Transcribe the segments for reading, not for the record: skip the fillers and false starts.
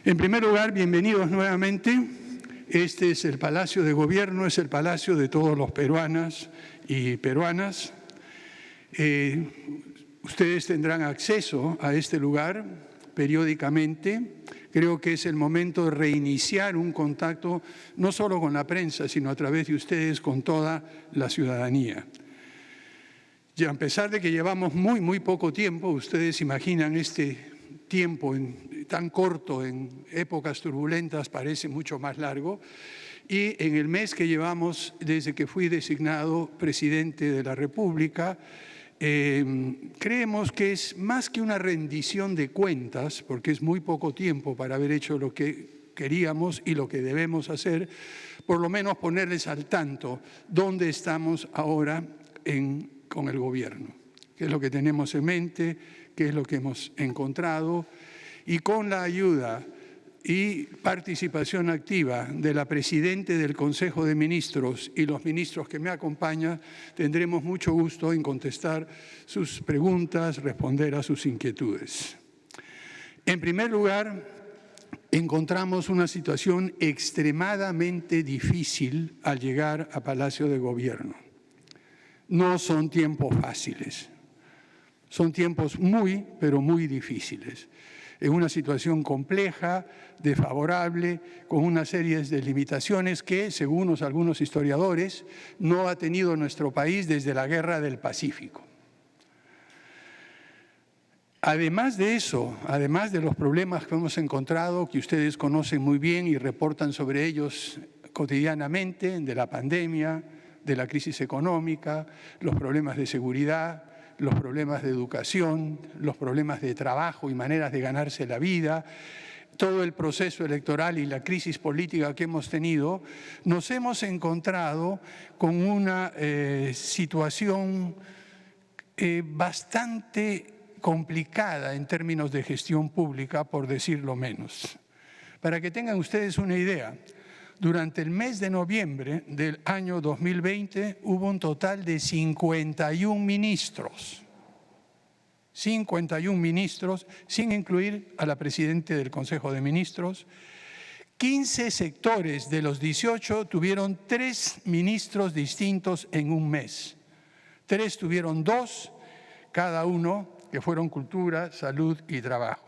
En primer lugar, bienvenidos nuevamente. Este es el Palacio de Gobierno, es el palacio de todos los peruanas y peruanas. Ustedes tendrán acceso a este lugar periódicamente. Creo que es el momento de reiniciar un contacto no solo con la prensa, sino a través de ustedes con toda la ciudadanía. Y a pesar de que llevamos muy poco tiempo, ustedes imaginan este tiempo tan corto en épocas turbulentas parece mucho más largo, y en el mes que llevamos desde que fui designado presidente de la República, creemos que es más que una rendición de cuentas, porque es muy poco tiempo para haber hecho lo que queríamos y lo que debemos hacer, por lo menos ponerles al tanto dónde estamos ahora con el gobierno, qué es lo que tenemos en mente, qué es lo que hemos encontrado, y con la ayuda y participación activa de la Presidenta del Consejo de Ministros y los ministros que me acompañan, tendremos mucho gusto en contestar sus preguntas, responder a sus inquietudes. En primer lugar, encontramos una situación extremadamente difícil al llegar a Palacio de Gobierno. No son tiempos fáciles, son tiempos pero muy difíciles. En una situación compleja, desfavorable, con una serie de limitaciones que, según algunos historiadores, no ha tenido nuestro país desde la Guerra del Pacífico. Además de eso, además de los problemas que hemos encontrado, que ustedes conocen muy bien y reportan sobre ellos cotidianamente, de la pandemia, de la crisis económica, los problemas de seguridad, los problemas de educación, los problemas de trabajo y maneras de ganarse la vida, todo el proceso electoral y la crisis política que hemos tenido, nos hemos encontrado con una situación bastante complicada en términos de gestión pública, por decirlo menos. Para que tengan ustedes una idea, durante el mes de noviembre del año 2020 hubo un total de 51 ministros. 51 ministros, sin incluir a la Presidenta del Consejo de Ministros. 15 sectores de los 18 tuvieron 3 ministros distintos en un mes. 3 tuvieron 2, cada uno, que fueron Cultura, Salud y Trabajo.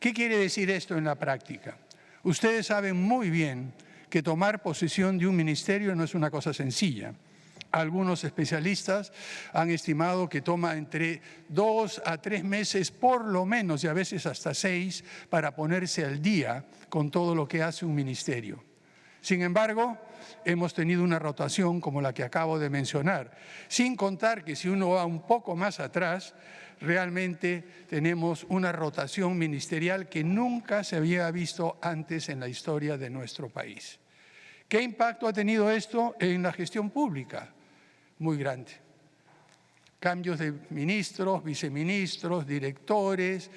¿Qué quiere decir esto en la práctica? Ustedes saben muy bien que tomar posesión de un ministerio no es una cosa sencilla. Algunos especialistas han estimado que toma entre 2 a 3 meses por lo menos, y a veces hasta 6, para ponerse al día con todo lo que hace un ministerio. Sin embargo, hemos tenido una rotación como la que acabo de mencionar, sin contar que si uno va un poco más atrás, realmente tenemos una rotación ministerial que nunca se había visto antes en la historia de nuestro país. ¿Qué impacto ha tenido esto en la gestión pública? Muy grande. Cambios de ministros, viceministros, directores,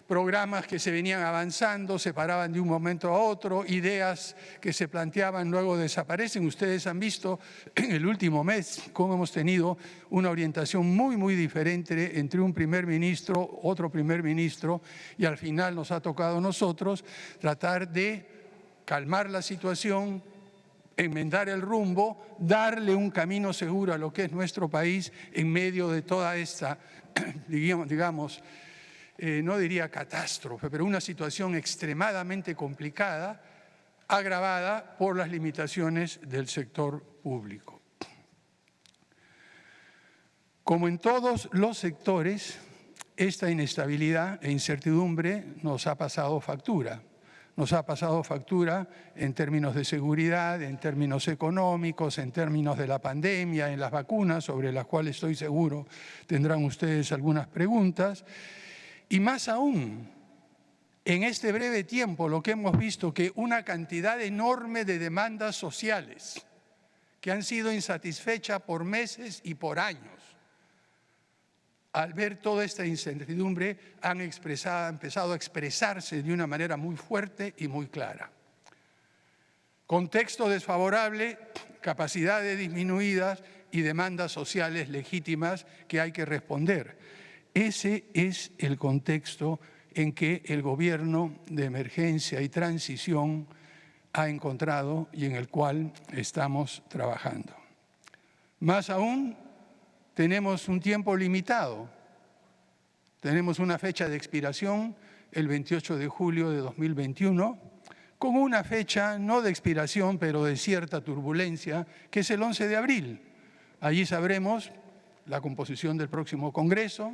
programas que se venían avanzando, se paraban de un momento a otro, ideas que se planteaban luego desaparecen. Ustedes han visto en el último mes cómo hemos tenido una orientación muy diferente entre un primer ministro, otro primer ministro, y al final nos ha tocado a nosotros tratar de calmar la situación, enmendar el rumbo, darle un camino seguro a lo que es nuestro país en medio de toda esta, digamos, no diría catástrofe, pero una situación extremadamente complicada, agravada por las limitaciones del sector público. Como en todos los sectores, esta inestabilidad e incertidumbre nos ha pasado factura. Nos ha pasado factura en términos de seguridad, en términos económicos, en términos de la pandemia, en las vacunas, sobre las cuales estoy seguro tendrán ustedes algunas preguntas. Y más aún, en este breve tiempo lo que hemos visto que una cantidad enorme de demandas sociales que han sido insatisfechas por meses y por años, al ver toda esta incertidumbre, han empezado a expresarse de una manera muy fuerte y muy clara. Contexto desfavorable, capacidades disminuidas y demandas sociales legítimas que hay que responder. Ese es el contexto en que el gobierno de emergencia y transición ha encontrado y en el cual estamos trabajando. Más aún, tenemos un tiempo limitado. Tenemos una fecha de expiración, el 28 de julio de 2021, con una fecha no de expiración, pero de cierta turbulencia, que es el 11 de abril. Allí sabremos la composición del próximo Congreso,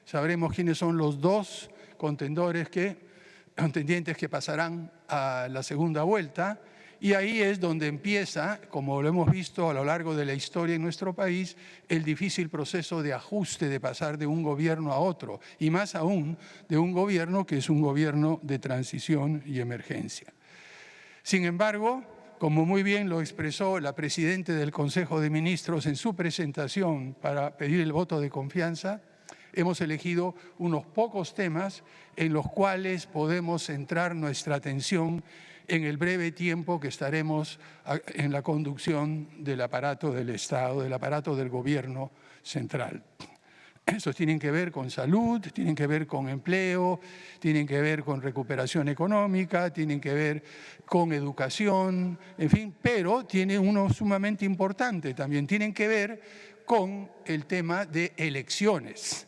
sabremos quiénes son los dos contendientes que pasarán a la segunda vuelta, y ahí es donde empieza, como lo hemos visto a lo largo de la historia en nuestro país, el difícil proceso de ajuste, de pasar de un gobierno a otro, y más aún de un gobierno que es un gobierno de transición y emergencia. Sin embargo, como muy bien lo expresó la presidenta del Consejo de Ministros en su presentación para pedir el voto de confianza, hemos elegido unos pocos temas en los cuales podemos centrar nuestra atención en el breve tiempo que estaremos en la conducción del aparato del Estado, del aparato del gobierno central. Estos tienen que ver con salud, tienen que ver con empleo, tienen que ver con recuperación económica, tienen que ver con educación, en fin, pero tiene uno sumamente importante también, tienen que ver con el tema de elecciones.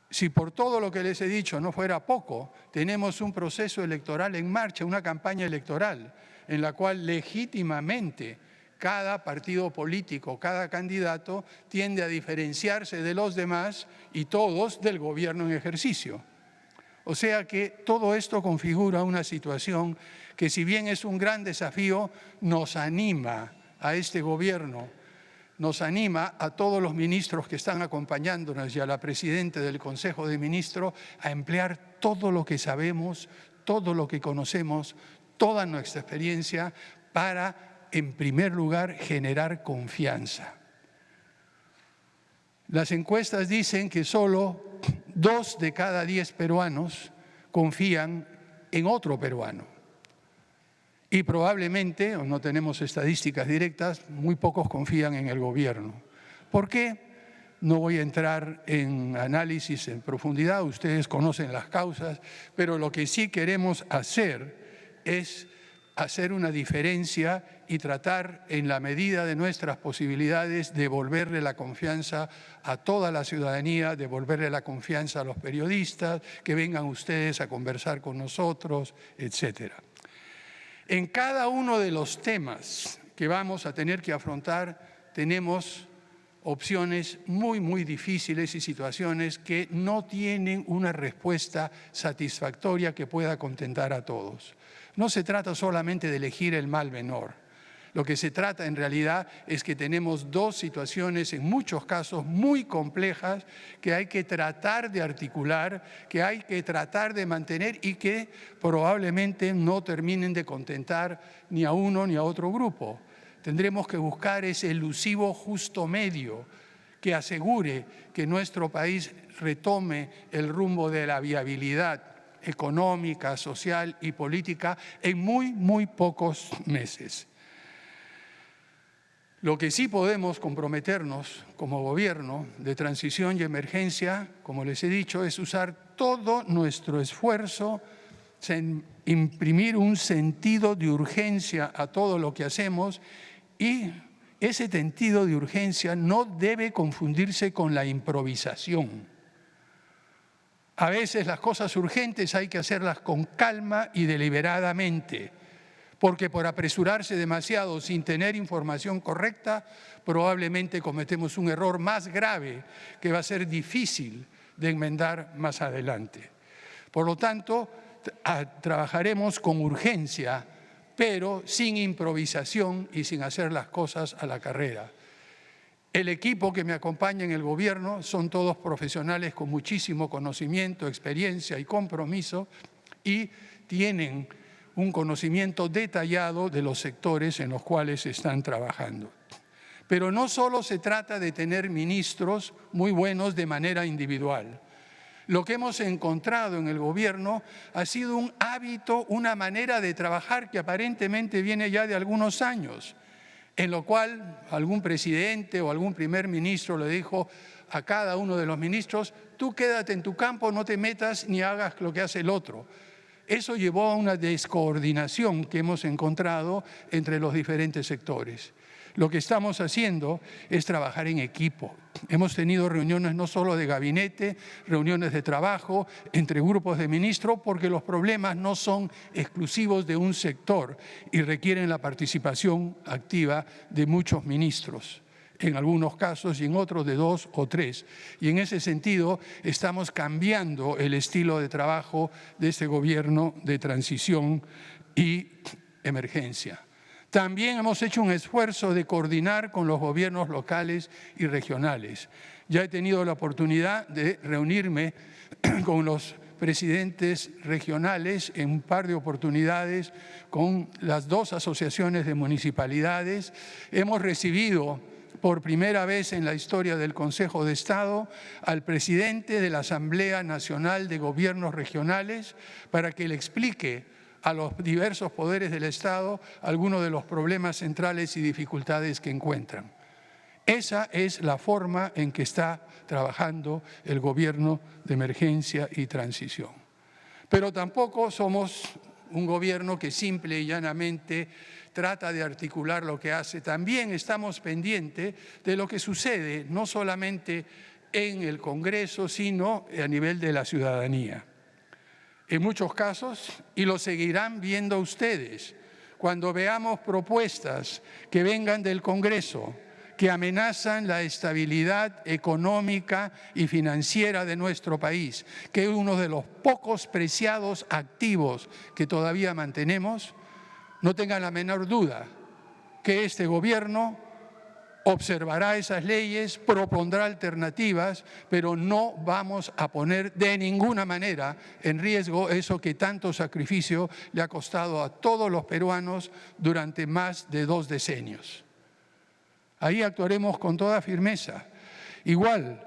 Si por todo lo que les he dicho no fuera poco, tenemos un proceso electoral en marcha, una campaña electoral, en la cual legítimamente cada partido político, cada candidato tiende a diferenciarse de los demás y todos del gobierno en ejercicio. O sea que todo esto configura una situación que, si bien es un gran desafío, nos anima a este gobierno, nos anima a todos los ministros que están acompañándonos y a la presidenta del Consejo de Ministros a emplear todo lo que sabemos, todo lo que conocemos, toda nuestra experiencia para, en primer lugar, generar confianza. Las encuestas dicen que solo 2 de cada 10 peruanos confían en otro peruano. Y probablemente, o no tenemos estadísticas directas, muy pocos confían en el gobierno. ¿Por qué? No voy a entrar en análisis en profundidad, ustedes conocen las causas, pero lo que sí queremos hacer es hacer una diferencia y tratar, en la medida de nuestras posibilidades, de devolverle la confianza a toda la ciudadanía, devolverle la confianza a los periodistas, que vengan ustedes a conversar con nosotros, etcétera. En cada uno de los temas que vamos a tener que afrontar, tenemos opciones muy difíciles y situaciones que no tienen una respuesta satisfactoria que pueda contentar a todos. No se trata solamente de elegir el mal menor. Lo que se trata en realidad es que tenemos dos situaciones, en muchos casos muy complejas, que hay que tratar de articular, que hay que tratar de mantener y que probablemente no terminen de contentar ni a uno ni a otro grupo. Tendremos que buscar ese elusivo justo medio que asegure que nuestro país retome el rumbo de la viabilidad económica, social y política en muy pocos meses. Lo que sí podemos comprometernos como gobierno de transición y emergencia, como les he dicho, es usar todo nuestro esfuerzo, imprimir un sentido de urgencia a todo lo que hacemos, y ese sentido de urgencia no debe confundirse con la improvisación. A veces las cosas urgentes hay que hacerlas con calma y deliberadamente, porque por apresurarse demasiado sin tener información correcta, probablemente cometemos un error más grave que va a ser difícil de enmendar más adelante. Por lo tanto, trabajaremos con urgencia, pero sin improvisación y sin hacer las cosas a la carrera. El equipo que me acompaña en el gobierno son todos profesionales con muchísimo conocimiento, experiencia y compromiso, y tienen un conocimiento detallado de los sectores en los cuales están trabajando. Pero no solo se trata de tener ministros muy buenos de manera individual. Lo que hemos encontrado en el gobierno ha sido un hábito, una manera de trabajar que aparentemente viene ya de algunos años, en lo cual algún presidente o algún primer ministro le dijo: a cada uno de los ministros: tú quédate en tu campo, no te metas ni hagas lo que hace el otro. Eso llevó a una descoordinación que hemos encontrado entre los diferentes sectores. Lo que estamos haciendo es trabajar en equipo. Hemos tenido reuniones no solo de gabinete, reuniones de trabajo entre grupos de ministros, porque los problemas no son exclusivos de un sector y requieren la participación activa de muchos ministros, en algunos casos y en otros de 2 o 3. Y en ese sentido estamos cambiando el estilo de trabajo de este gobierno de transición y emergencia. También hemos hecho un esfuerzo de coordinar con los gobiernos locales y regionales. Ya he tenido la oportunidad de reunirme con los presidentes regionales en un par de oportunidades, con las 2 asociaciones de municipalidades. Hemos recibido por primera vez en la historia del Consejo de Estado al presidente de la Asamblea Nacional de Gobiernos Regionales para que le explique a los diversos poderes del Estado algunos de los problemas centrales y dificultades que encuentran. Esa es la forma en que está trabajando el gobierno de emergencia y transición. Pero tampoco somos un gobierno que simple y llanamente trata de articular lo que hace. También estamos pendientes de lo que sucede, no solamente en el Congreso, sino a nivel de la ciudadanía. En muchos casos, y lo seguirán viendo ustedes, cuando veamos propuestas que vengan del Congreso, que amenazan la estabilidad económica y financiera de nuestro país, que es uno de los pocos preciados activos que todavía mantenemos, no tengan la menor duda que este gobierno observará esas leyes, propondrá alternativas, pero no vamos a poner de ninguna manera en riesgo eso que tanto sacrificio le ha costado a todos los peruanos durante más de 2 decenios. Ahí actuaremos con toda firmeza. Igual,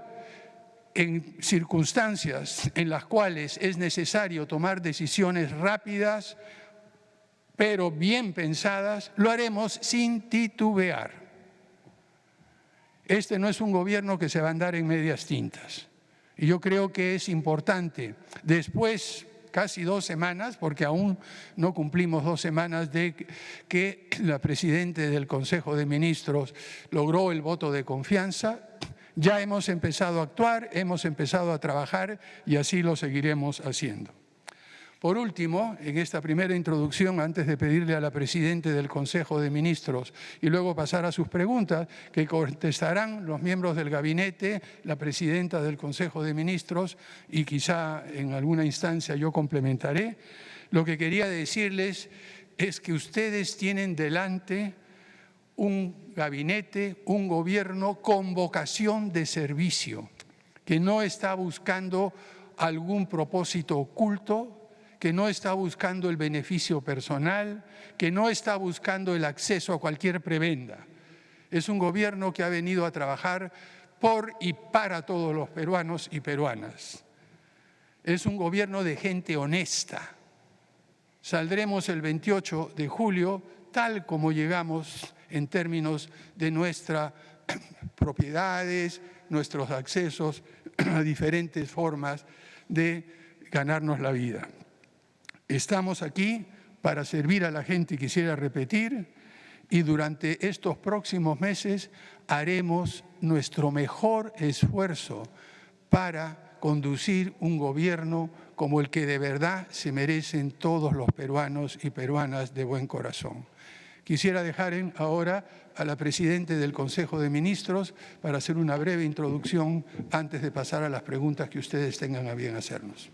en circunstancias en las cuales es necesario tomar decisiones rápidas, pero bien pensadas, lo haremos sin titubear. Este no es un gobierno que se va a andar en medias tintas. Y yo creo que es importante, después casi 2 semanas, porque aún no cumplimos 2 semanas de que la presidenta del Consejo de Ministros logró el voto de confianza, ya hemos empezado a actuar, hemos empezado a trabajar y así lo seguiremos haciendo. Por último, en esta primera introducción, antes de pedirle a la presidenta del Consejo de Ministros y luego pasar a sus preguntas, que contestarán los miembros del gabinete, la presidenta del Consejo de Ministros y quizá en alguna instancia yo complementaré, lo que quería decirles es que ustedes tienen delante un gabinete, un gobierno con vocación de servicio, que no está buscando algún propósito oculto, que no está buscando el beneficio personal, que no está buscando el acceso a cualquier prebenda. Es un gobierno que ha venido a trabajar por y para todos los peruanos y peruanas. Es un gobierno de gente honesta. Saldremos el 28 de julio, tal como llegamos en términos de nuestras propiedades, nuestros accesos a diferentes formas de ganarnos la vida. Estamos aquí para servir a la gente, quisiera repetir, y durante estos próximos meses haremos nuestro mejor esfuerzo para conducir un gobierno como el que de verdad se merecen todos los peruanos y peruanas de buen corazón. Quisiera dejar ahora a la presidenta del Consejo de Ministros para hacer una breve introducción antes de pasar a las preguntas que ustedes tengan a bien hacernos.